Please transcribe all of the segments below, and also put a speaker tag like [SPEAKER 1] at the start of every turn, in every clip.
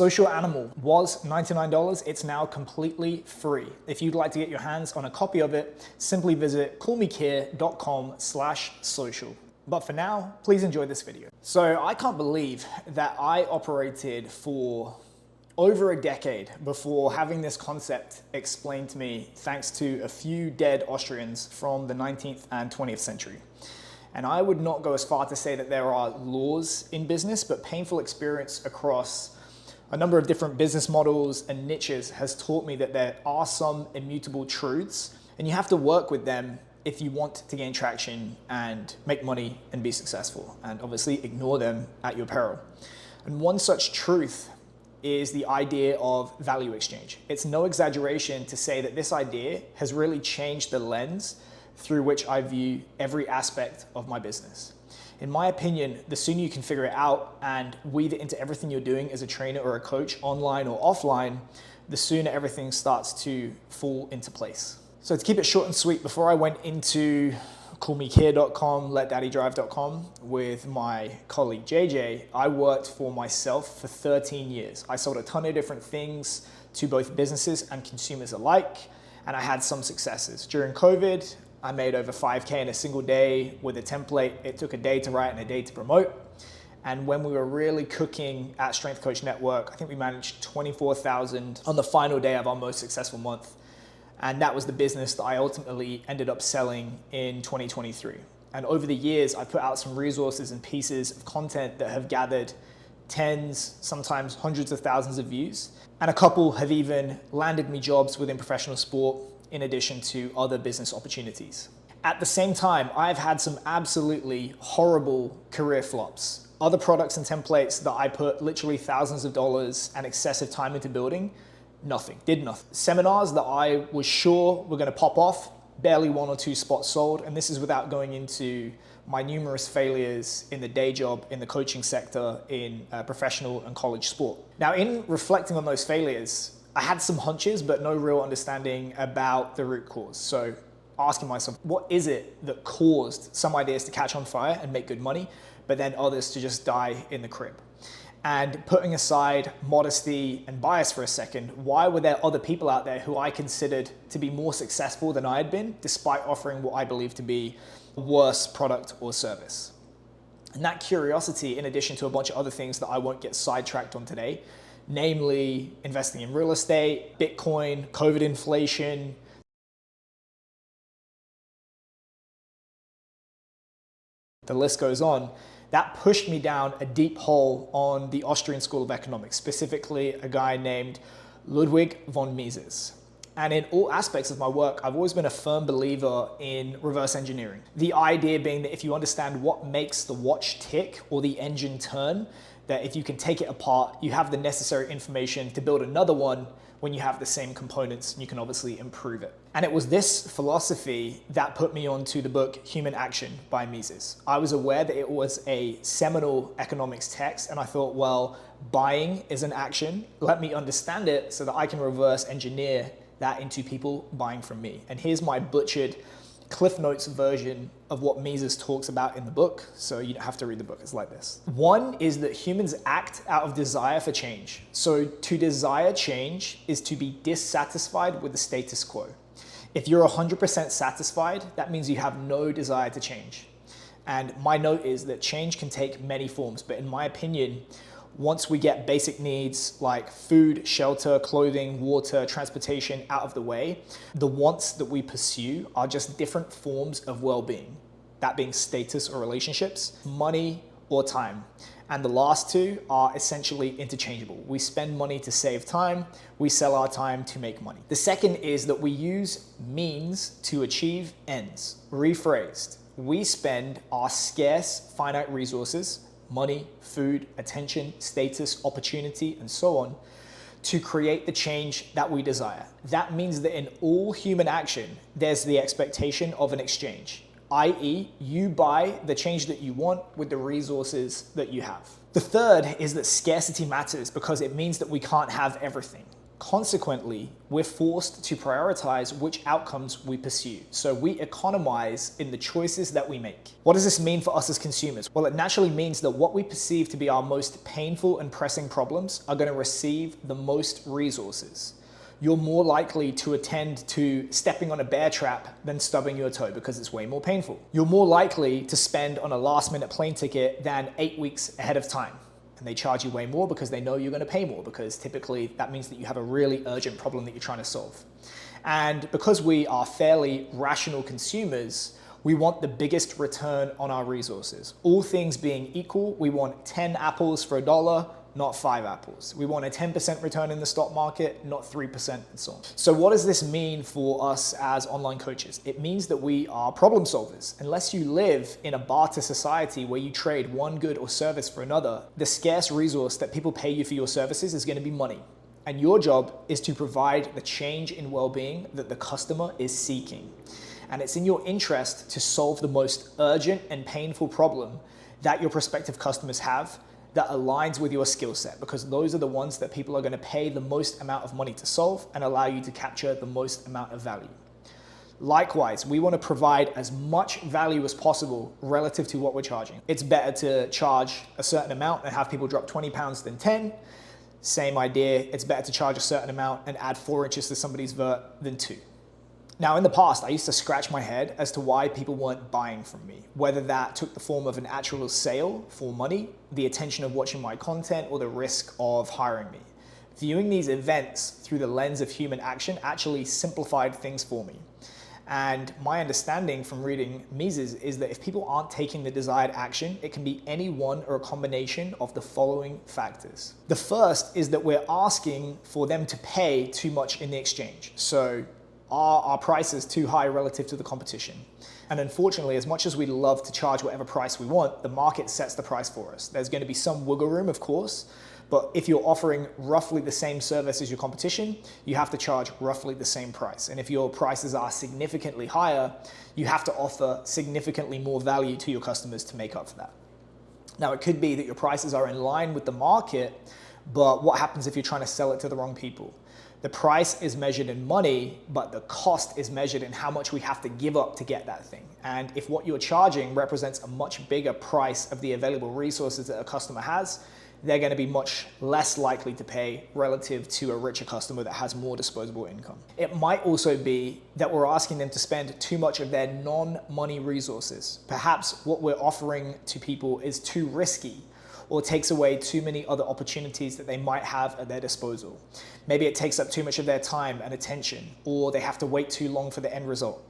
[SPEAKER 1] Social Animal was $99. It's now completely free. If you'd like to get your hands on a copy of it, simply visit callmecare.com/social. But for now, please enjoy this video. So I can't believe that I operated for over a decade before having this concept explained to me thanks to a few dead Austrians from the 19th and 20th century. And I would not go as far to say that there are laws in business, but painful experience across a number of different business models and niches has taught me that there are some immutable truths, and you have to work with them if you want to gain traction and make money and be successful, and obviously ignore them at your peril. And one such truth is the idea of value exchange. It's no exaggeration to say that this idea has really changed the lens through which I view every aspect of my business. In my opinion, the sooner you can figure it out and weave it into everything you're doing as a trainer or a coach, online or offline, the sooner everything starts to fall into place. So to keep it short and sweet, before I went into callmecare.com, letdaddydrive.com with my colleague JJ, I worked for myself for 13 years. I sold a ton of different things to both businesses and consumers alike, and I had some successes. During COVID, I made over 5K in a single day with a template. It took a day to write and a day to promote. And when we were really cooking at Strength Coach Network, I think we managed 24,000 on the final day of our most successful month. And that was the business that I ultimately ended up selling in 2023. And over the years, I put out some resources and pieces of content that have gathered tens, sometimes hundreds of thousands of views. And a couple have even landed me jobs within professional sport, in addition to other business opportunities. At the same time, I've had some absolutely horrible career flops. Other products and templates that I put literally thousands of dollars and excessive time into building, did nothing. Seminars that I was sure were gonna pop off, barely 1 or 2 spots sold, and this is without going into my numerous failures in the day job, in the coaching sector, in professional and college sport. Now, in reflecting on those failures, I had some hunches, but no real understanding about the root cause. So asking myself, what is it that caused some ideas to catch on fire and make good money, but then others to just die in the crib? And putting aside modesty and bias for a second, why were there other people out there who I considered to be more successful than I had been, despite offering what I believe to be a worse product or service? And that curiosity, in addition to a bunch of other things that I won't get sidetracked on today, namely investing in real estate, Bitcoin, COVID inflation, the list goes on, that pushed me down a deep hole on the Austrian School of Economics, specifically a guy named Ludwig von Mises. And in all aspects of my work, I've always been a firm believer in reverse engineering. The idea being that if you understand what makes the watch tick or the engine turn, that if you can take it apart, you have the necessary information to build another one when you have the same components, and you can obviously improve it. And it was this philosophy that put me onto the book Human Action by Mises. I was aware that it was a seminal economics text, and I thought, well, buying is an action. Let me understand it so that I can reverse engineer that into people buying from me. And here's my butchered Cliff Notes version of what Mises talks about in the book, so you don't have to read the book, it's like this. One is that humans act out of desire for change. So to desire change is to be dissatisfied with the status quo. If you're 100% satisfied, that means you have no desire to change. And my note is that change can take many forms, but in my opinion, once we get basic needs like food, shelter, clothing, water, transportation out of the way, the wants that we pursue are just different forms of well-being. That being status or relationships, money or time. And the last two are essentially interchangeable. We spend money to save time, we sell our time to make money. The second is that we use means to achieve ends. Rephrased, we spend our scarce, finite resources, money, food, attention, status, opportunity, and so on, to create the change that we desire. That means that in all human action, there's the expectation of an exchange, i.e., you buy the change that you want with the resources that you have. The third is that scarcity matters because it means that we can't have everything. Consequently, we're forced to prioritize which outcomes we pursue. So we economize in the choices that we make. What does this mean for us as consumers? Well, it naturally means that what we perceive to be our most painful and pressing problems are going to receive the most resources. You're more likely to attend to stepping on a bear trap than stubbing your toe because it's way more painful. You're more likely to spend on a last-minute plane ticket than 8 weeks ahead of time. And they charge you way more because they know you're going to pay more, because typically that means that you have a really urgent problem that you're trying to solve. And because we are fairly rational consumers, we want the biggest return on our resources. All things being equal, we want 10 apples for $1, not 5 apples. We want a 10% return in the stock market, not 3%, and so on. So what does this mean for us as online coaches? It means that we are problem solvers. Unless you live in a barter society where you trade one good or service for another, the scarce resource that people pay you for your services is going to be money. And your job is to provide the change in well-being that the customer is seeking. And it's in your interest to solve the most urgent and painful problem that your prospective customers have that aligns with your skill set, because those are the ones that people are going to pay the most amount of money to solve and allow you to capture the most amount of value. Likewise, we want to provide as much value as possible relative to what we're charging. It's better to charge a certain amount and have people drop 20 pounds than 10. Same idea, it's better to charge a certain amount and add 4 inches to somebody's vert than 2. Now, in the past, I used to scratch my head as to why people weren't buying from me, whether that took the form of an actual sale for money, the attention of watching my content, or the risk of hiring me. Viewing these events through the lens of human action actually simplified things for me. And my understanding from reading Mises is that if people aren't taking the desired action, it can be any one or a combination of the following factors. The first is that we're asking for them to pay too much in the exchange. So are our prices too high relative to the competition? And unfortunately, as much as we'd love to charge whatever price we want, the market sets the price for us. There's going to be some wiggle room, of course, but if you're offering roughly the same service as your competition, you have to charge roughly the same price. And if your prices are significantly higher, you have to offer significantly more value to your customers to make up for that. Now, it could be that your prices are in line with the market, but what happens if you're trying to sell it to the wrong people? The price is measured in money, but the cost is measured in how much we have to give up to get that thing. And if what you're charging represents a much bigger price of the available resources that a customer has, they're going to be much less likely to pay relative to a richer customer that has more disposable income. It might also be that we're asking them to spend too much of their non-money resources. Perhaps what we're offering to people is too risky, or takes away too many other opportunities that they might have at their disposal. Maybe it takes up too much of their time and attention, or they have to wait too long for the end result.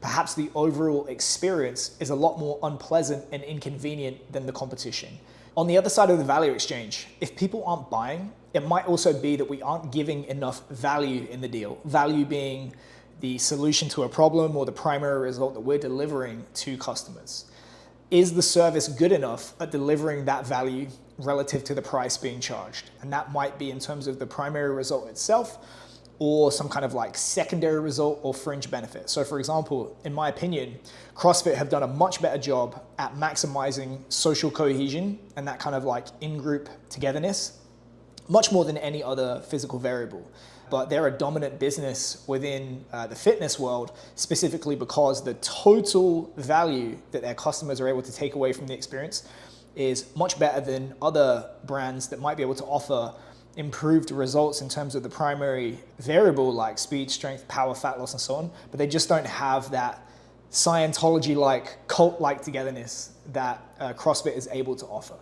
[SPEAKER 1] Perhaps the overall experience is a lot more unpleasant and inconvenient than the competition. On the other side of the value exchange, if people aren't buying, it might also be that we aren't giving enough value in the deal. Value being the solution to a problem or the primary result that we're delivering to customers. Is the service good enough at delivering that value relative to the price being charged? And that might be in terms of the primary result itself, or some kind of like secondary result or fringe benefit. So for example, in my opinion, CrossFit have done a much better job at maximizing social cohesion and that kind of like in-group togetherness, much more than any other physical variable. But they're a dominant business within the fitness world, specifically because the total value that their customers are able to take away from the experience is much better than other brands that might be able to offer improved results in terms of the primary variable like speed, strength, power, fat loss, and so on, but they just don't have that Scientology-like, cult-like togetherness that CrossFit is able to offer.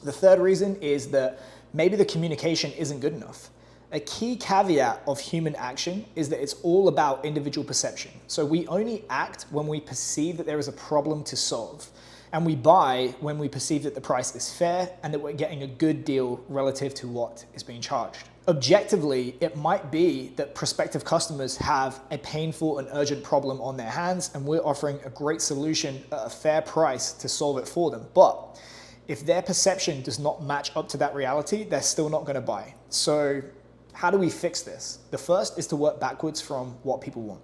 [SPEAKER 1] The third reason is that maybe the communication isn't good enough. A key caveat of human action is that it's all about individual perception. So we only act when we perceive that there is a problem to solve. And we buy when we perceive that the price is fair and that we're getting a good deal relative to what is being charged. Objectively, it might be that prospective customers have a painful and urgent problem on their hands, and we're offering a great solution at a fair price to solve it for them. But if their perception does not match up to that reality, they're still not going to buy. So how do we fix this? The first is to work backwards from what people want.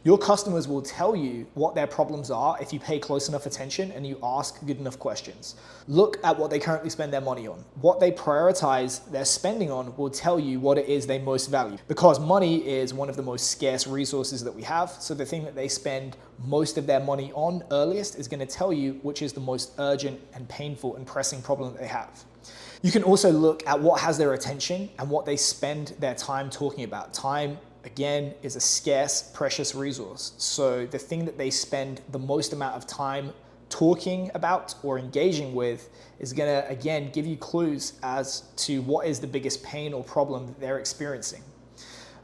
[SPEAKER 1] Your customers will tell you what their problems are if you pay close enough attention and you ask good enough questions. Look at what they currently spend their money on. What they prioritize their spending on will tell you what it is they most value, because money is one of the most scarce resources that we have. So the thing that they spend most of their money on earliest is going to tell you which is the most urgent and painful and pressing problem that they have. You can also look at what has their attention and what they spend their time talking about. Time, again, is a scarce, precious resource. So the thing that they spend the most amount of time talking about or engaging with is going to, again, give you clues as to what is the biggest pain or problem that they're experiencing.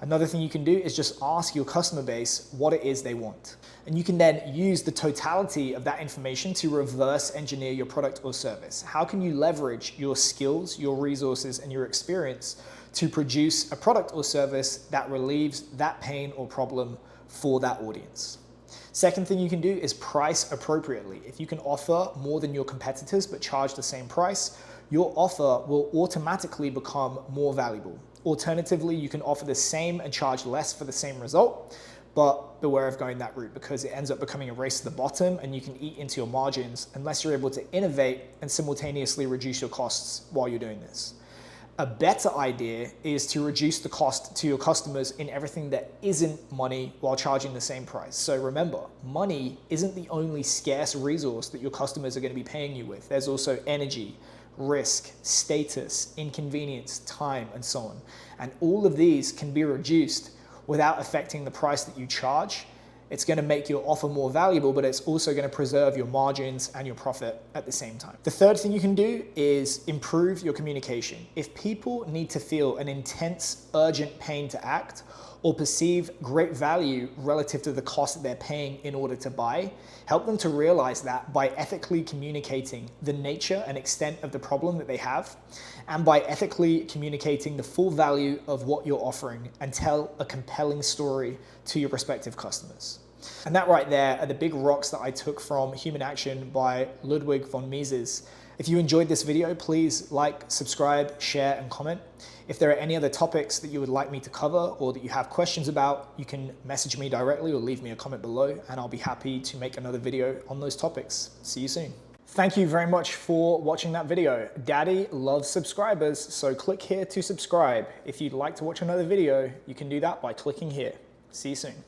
[SPEAKER 1] Another thing you can do is just ask your customer base what it is they want. And you can then use the totality of that information to reverse engineer your product or service. How can you leverage your skills, your resources, and your experience to produce a product or service that relieves that pain or problem for that audience? Second thing you can do is price appropriately. If you can offer more than your competitors but charge the same price, your offer will automatically become more valuable. Alternatively, you can offer the same and charge less for the same result, but beware of going that route because it ends up becoming a race to the bottom and you can eat into your margins unless you're able to innovate and simultaneously reduce your costs while you're doing this. A better idea is to reduce the cost to your customers in everything that isn't money while charging the same price. So remember, money isn't the only scarce resource that your customers are going to be paying you with. There's also energy, risk, status, inconvenience, time, and so on. And all of these can be reduced without affecting the price that you charge. It's going to make your offer more valuable, but it's also going to preserve your margins and your profit at the same time. The third thing you can do is improve your communication. If people need to feel an intense, urgent pain to act, or perceive great value relative to the cost that they're paying in order to buy, help them to realize that by ethically communicating the nature and extent of the problem that they have, and by ethically communicating the full value of what you're offering, and tell a compelling story to your prospective customers. And that right there are the big rocks that I took from Human Action by Ludwig von Mises. If you enjoyed this video, please like, subscribe, share, and comment. If there are any other topics that you would like me to cover or that you have questions about, you can message me directly or leave me a comment below, and I'll be happy to make another video on those topics. See you soon. Thank you very much for watching that video. Daddy loves subscribers, so click here to subscribe. If you'd like to watch another video, you can do that by clicking here. See you soon.